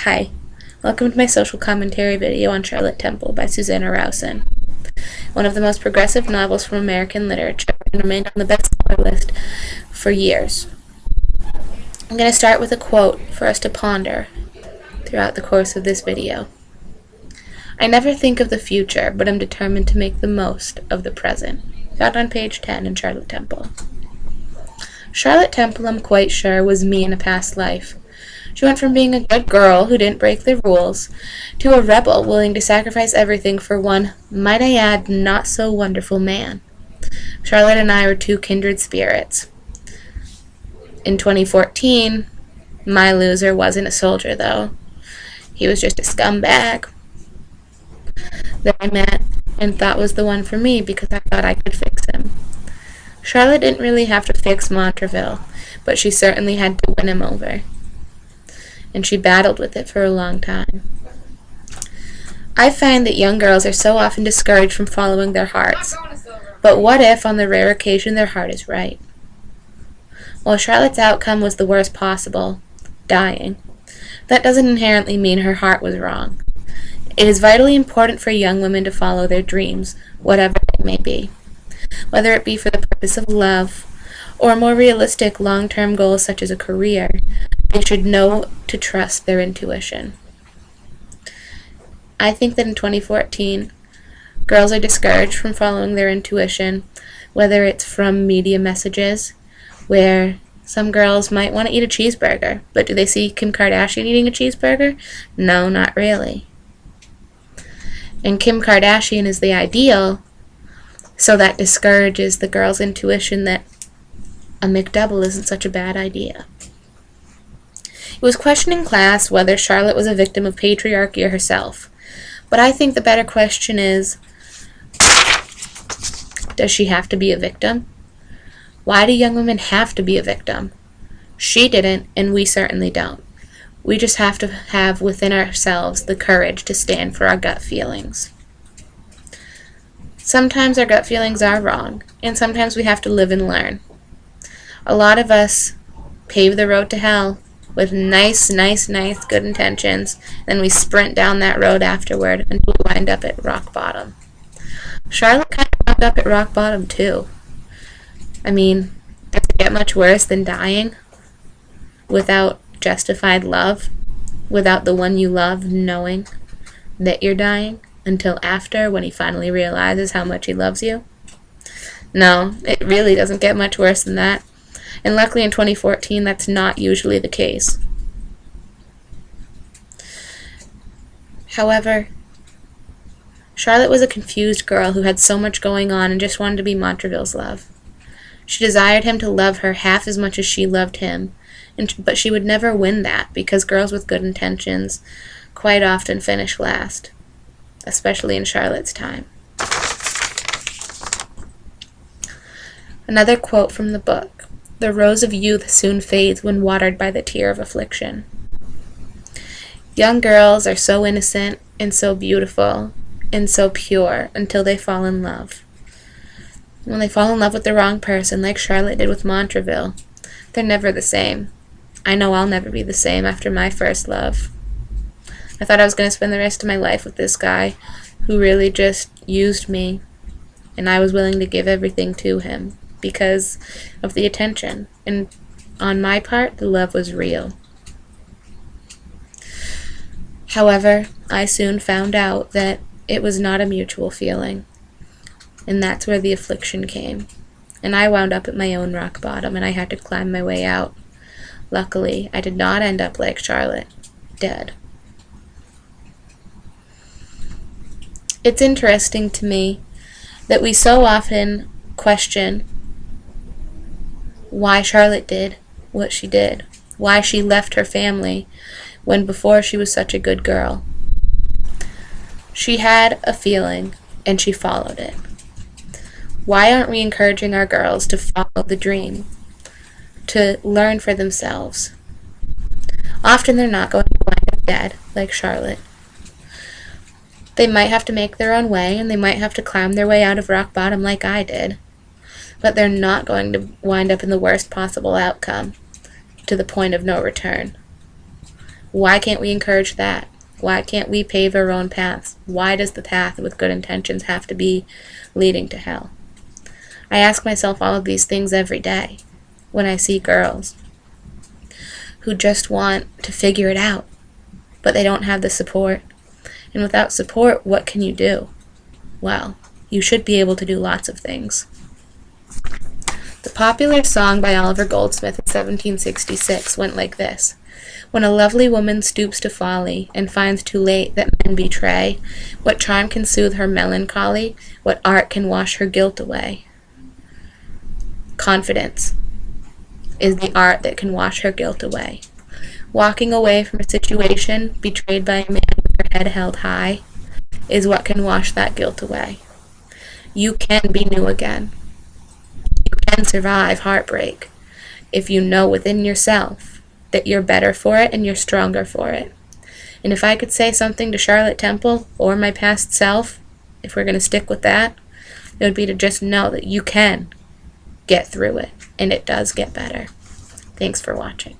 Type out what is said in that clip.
Hi, welcome to my social commentary video on Charlotte Temple by Susanna Rowson, one of the most progressive novels from American literature and remained on the bestseller list for years. I'm going to start with a quote for us to ponder throughout the course of this video. I never think of the future, but am determined to make the most of the present. Found on page 10 in Charlotte Temple. Charlotte Temple, I'm quite sure, was me in a past life. She went from being a good girl who didn't break the rules to a rebel willing to sacrifice everything for one, might I add, not so wonderful man. Charlotte and I were two kindred spirits. In 2014, my loser wasn't a soldier, though. He was just a scumbag that I met and thought was the one for me because I thought I could fix him. Charlotte didn't really have to fix Montreville, but she certainly had to win him over. And she battled with it for a long time. I find that young girls are so often discouraged from following their hearts. But what if, on the rare occasion, their heart is right? While Charlotte's outcome was the worst possible, dying, that doesn't inherently mean her heart was wrong. It is vitally important for young women to follow their dreams, whatever they may be. Whether it be for the purpose of love, or more realistic long-term goals such as a career, they should know to trust their intuition. I think that in 2014, girls are discouraged from following their intuition, whether it's from media messages, where some girls might want to eat a cheeseburger, but do they see Kim Kardashian eating a cheeseburger? No, not really. And Kim Kardashian is the ideal, so that discourages the girl's intuition that a McDouble isn't such a bad idea. It was questioned in class whether Charlotte was a victim of patriarchy or herself, but I think the better question is, does she have to be a victim? Why do young women have to be a victim? She didn't, and we certainly don't. We just have to have within ourselves the courage to stand for our gut feelings. Sometimes our gut feelings are wrong, and sometimes we have to live and learn. A lot of us pave the road to hell with nice, good intentions, then we sprint down that road afterward until we wind up at rock bottom. Charlotte kind of wound up at rock bottom too. I mean, does it get much worse than dying without justified love, without the one you love knowing that you're dying until after, when he finally realizes how much he loves you? No, it really doesn't get much worse than that. And luckily in 2014, that's not usually the case. However, Charlotte was a confused girl who had so much going on and just wanted to be Montreville's love. She desired him to love her half as much as she loved him, but she would never win that because girls with good intentions quite often finish last, especially in Charlotte's time. Another quote from the book. The rose of youth soon fades when watered by the tear of affliction. Young girls are so innocent and so beautiful and so pure until they fall in love. When they fall in love with the wrong person, like Charlotte did with Montreville, they're never the same. I know I'll never be the same after my first love. I thought I was going to spend the rest of my life with this guy who really just used me, and I was willing to give everything to him because of the attention, and on my part, the love was real. However, I soon found out that it was not a mutual feeling, and that's where the affliction came, and I wound up at my own rock bottom, and I had to climb my way out. Luckily, I did not end up like Charlotte, dead. It's interesting to me that we so often question why Charlotte did what she did, why she left her family when before she was such a good girl. She had a feeling and she followed it. Why aren't we encouraging our girls to follow the dream, to learn for themselves? Often they're not going to wind up dead like Charlotte. They might have to make their own way, and they might have to climb their way out of rock bottom like I did, but they're not going to wind up in the worst possible outcome, to the point of no return. Why can't we encourage that? Why can't we pave our own paths? Why does the path with good intentions have to be leading to hell? I ask myself all of these things every day when I see girls who just want to figure it out, but they don't have the support. And without support, what can you do? Well, you should be able to do lots of things. The popular song by Oliver Goldsmith in 1766 went like this. When a lovely woman stoops to folly, and finds too late that men betray, what charm can soothe her melancholy? What art can wash her guilt away? Confidence is the art that can wash her guilt away. Walking away from a situation betrayed by a man with her head held high is what can wash that guilt away. You can be new again. You can survive heartbreak if you know within yourself that you're better for it and you're stronger for it. And if I could say something to Charlotte Temple or my past self, if we're going to stick with that, it would be to just know that you can get through it, and it does get better. Thanks for watching.